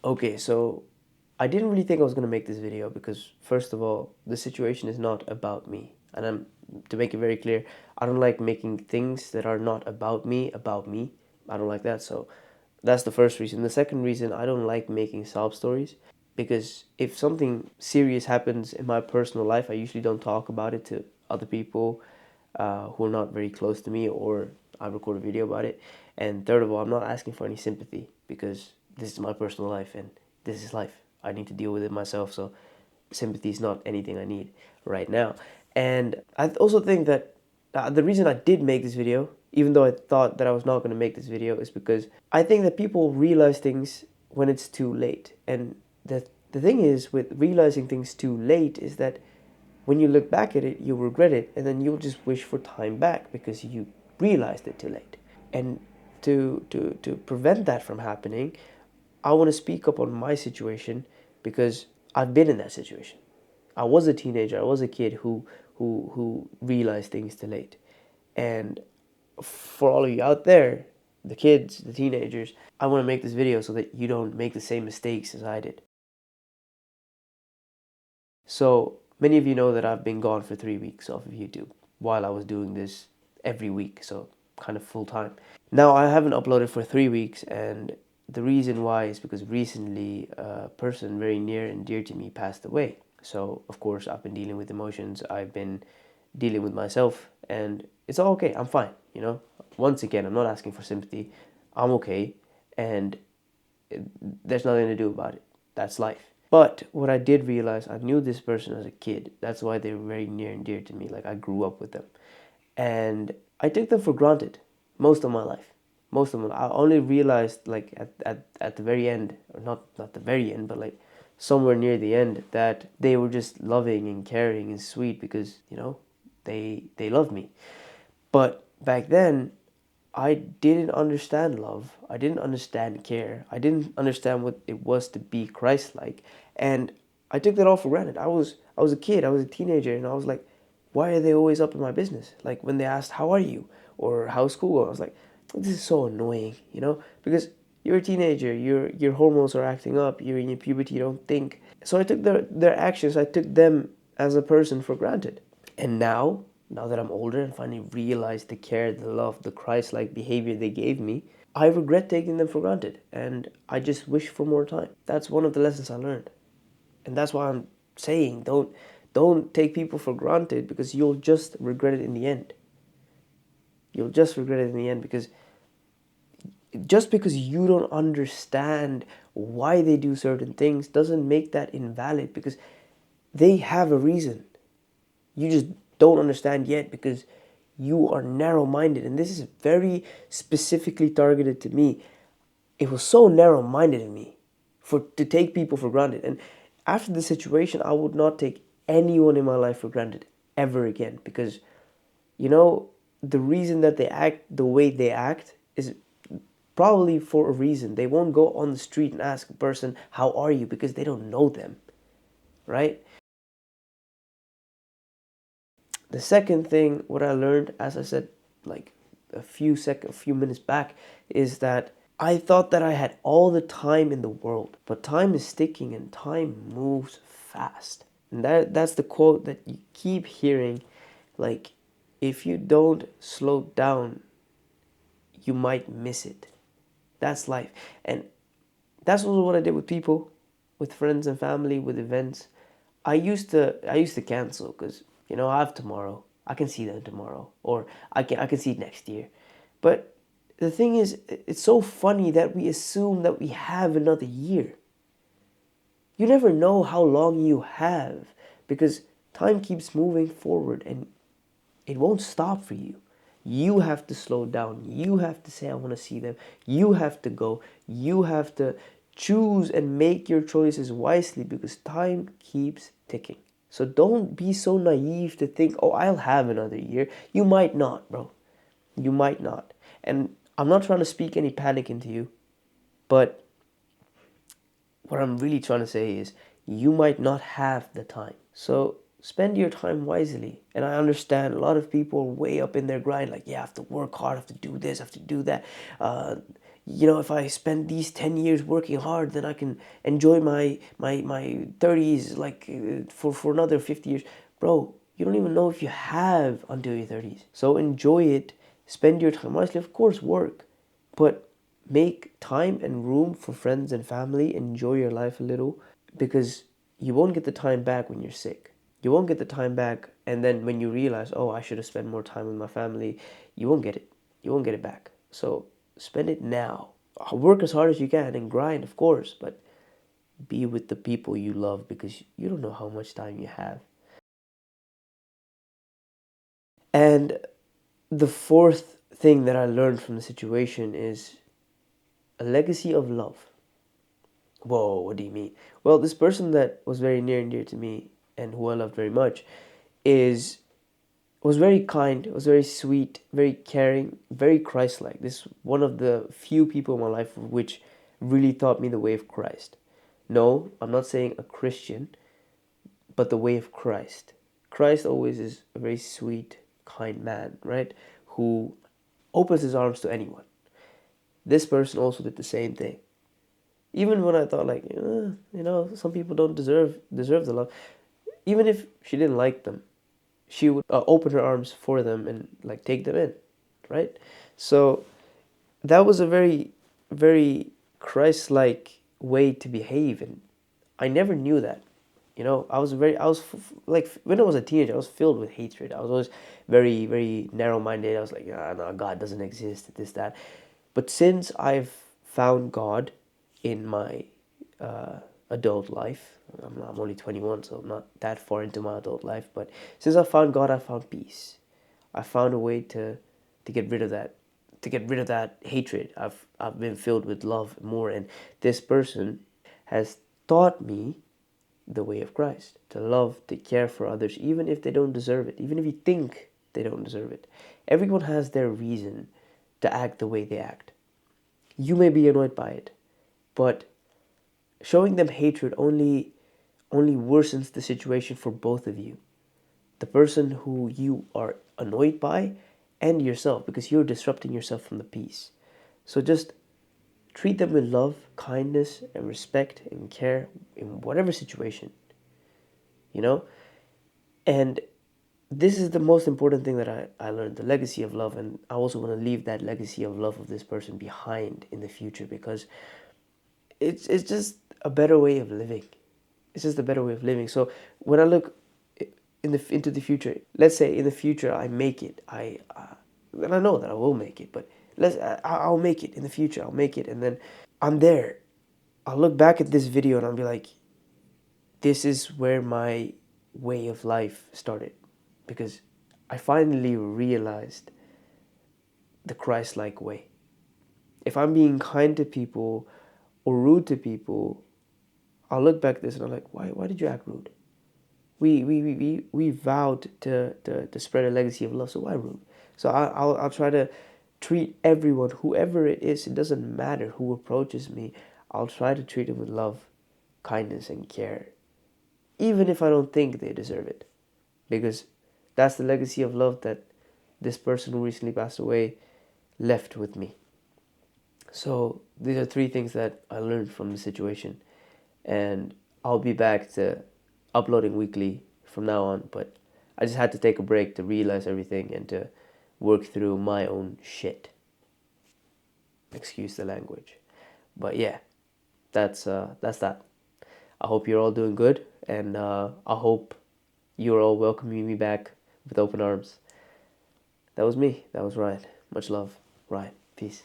Okay, so I didn't really think I was going to make this video because, first of all, the situation is not about me. And to make it very clear, I don't like making things that are not about me, about me. I don't like that. So that's the first reason. The second reason, I don't like making sob stories because if something serious happens in my personal life, I usually don't talk about it to other people who are not very close to me, or I record a video about it. And third of all, I'm not asking for any sympathy because this is my personal life and this is life. I need to deal with it myself. So sympathy is not anything I need right now. And I also think that the reason I did make this video, even though I thought that I was not going to make this video, is because I think that people realize things when it's too late. And the thing is with realizing things too late is that when you look back at it, you'll regret it, and then you'll just wish for time back because you realized it too late. And to prevent that from happening, I want to speak up on my situation because I've been in that situation. I was a teenager. I was a kid who realized things too late. And for all of you out there, the kids, the teenagers, I want to make this video so that you don't make the same mistakes as I did. So many of you know that I've been gone for 3 weeks off of YouTube while I was doing this every week, so kind of full time. Now I haven't uploaded for 3 weeks, and the reason why is because recently a person very near and dear to me passed away. So of course I've been dealing with emotions, I've been dealing with myself, and it's all okay. I'm fine, you know. Once again, I'm not asking for sympathy. I'm okay, and there's nothing to do about it. That's life. But what I did realize, I knew this person as a kid. That's why they were very near and dear to me. Like I grew up with them. And I took them for granted most of my life. Most of them. I only realized like at the very end, or not the very end, but like somewhere near the end, that they were just loving and caring and sweet because, you know, they loved me. But back then, I didn't understand love. I didn't understand care. I didn't understand what it was to be Christ-like, and I took that all for granted. I was a kid. I was a teenager, and I was like, why are they always up in my business? Like when they asked, "How are you?" or "How's school?" I was like, this is so annoying, you know, because you're a teenager. Your hormones are acting up. You're in your puberty. You don't think. So I took their actions. I took them as a person for granted. And now that I'm older and finally realize the care, the love, the Christ-like behavior they gave me, I regret taking them for granted, and I just wish for more time. That's one of the lessons I learned. And that's why I'm saying don't take people for granted, because you'll just regret it in the end. You'll just regret it in the end, because just because you don't understand why they do certain things doesn't make that invalid, because they have a reason. You just don't understand yet because you are narrow-minded, and this is very specifically targeted to me. It was so narrow-minded in me to take people for granted. And after the situation, I would not take anyone in my life for granted ever again, because, you know, the reason that they act the way they act is probably for a reason. They won't go on the street and ask a person, "How are you?" because they don't know them, right? The second thing, what I learned, as I said, like a few minutes back, is that I thought that I had all the time in the world, but time is sticking and time moves fast. And that's the quote that you keep hearing, like, if you don't slow down, you might miss it. That's life. And that's also what I did with people, with friends and family, with events. I used to cancel because, you know, I have tomorrow. I can see them tomorrow, or I can see next year. But the thing is, it's so funny that we assume that we have another year. You never know how long you have, because time keeps moving forward and it won't stop for you. You have to slow down. You have to say, "I want to see them." You have to go. You have to choose and make your choices wisely, because time keeps ticking. So don't be so naive to think, "Oh, I'll have another year." You might not, bro. You might not. And I'm not trying to speak any panic into you, but what I'm really trying to say is you might not have the time. So spend your time wisely. And I understand a lot of people are way up in their grind, like, yeah, I have to work hard, I have to do this, I have to do that. if I spend these 10 years working hard, then I can enjoy my 30s like for another 50 years. Bro, you don't even know if you have until your 30s. So enjoy it. Spend your time wisely. Of course, work. But make time and room for friends and family. Enjoy your life a little, because you won't get the time back when you're sick. You won't get the time back, and then when you realize, oh, I should have spent more time with my family, you won't get it. You won't get it back. So spend it now. Work as hard as you can and grind, of course, but be with the people you love, because you don't know how much time you have. And the fourth thing that I learned from the situation is a legacy of love. Whoa, what do you mean? Well, this person that was very near and dear to me and who I loved very much is was very kind, was very sweet, very caring, very Christ-like. This is one of the few people in my life which really taught me the way of Christ. No, I'm not saying a Christian, but the way of Christ. Christ always is a very sweet, kind man, right? Who opens his arms to anyone. This person also did the same thing. Even when I thought like, some people don't deserve the love. Even if she didn't like them, she would open her arms for them and like take them in, right? So that was a very, very Christ-like way to behave, and I never knew that. Like when I was a teenager, I was filled with hatred. I was always very, very narrow-minded. I was like, no, God doesn't exist, this, that. But since I've found God in my adult life, I'm only 21, so I'm not that far into my adult life. But since I found God, I found peace. I found a way to get rid of that, hatred. I've been filled with love more, and this person has taught me the way of Christ, to love, to care for others, even if they don't deserve it, even if you think they don't deserve it. Everyone has their reason to act the way they act. You may be annoyed by it, but showing them hatred only worsens the situation for both of you. The person who you are annoyed by and yourself, because you're disrupting yourself from the peace. So just treat them with love, kindness, and respect and care in whatever situation, you know? And this is the most important thing that I learned, the legacy of love. And I also want to leave that legacy of love of this person behind in the future, because it's just a better way of living. It's just a better way of living. So when I look into the future, let's say in the future I make it, and I know that I will make it, but I'll make it in the future. I'll make it, and then I'm there. I'll look back at this video and I'll be like, this is where my way of life started, because I finally realized the Christ-like way. If I'm being kind to people or rude to people, I'll look back at this and I'm like, why did you act rude? We vowed to spread a legacy of love, so why rude? So I'll try to treat everyone, whoever it is, it doesn't matter who approaches me, I'll try to treat them with love, kindness, and care, even if I don't think they deserve it, because that's the legacy of love that this person who recently passed away left with me. So these are three things that I learned from the situation, and I'll be back to uploading weekly from now on, but I just had to take a break to realize everything and to work through my own shit. Excuse the language. But yeah, that's that. I hope you're all doing good, and I hope you're all welcoming me back with open arms. That was me. That was Ryan. Much love, Ryan. Peace.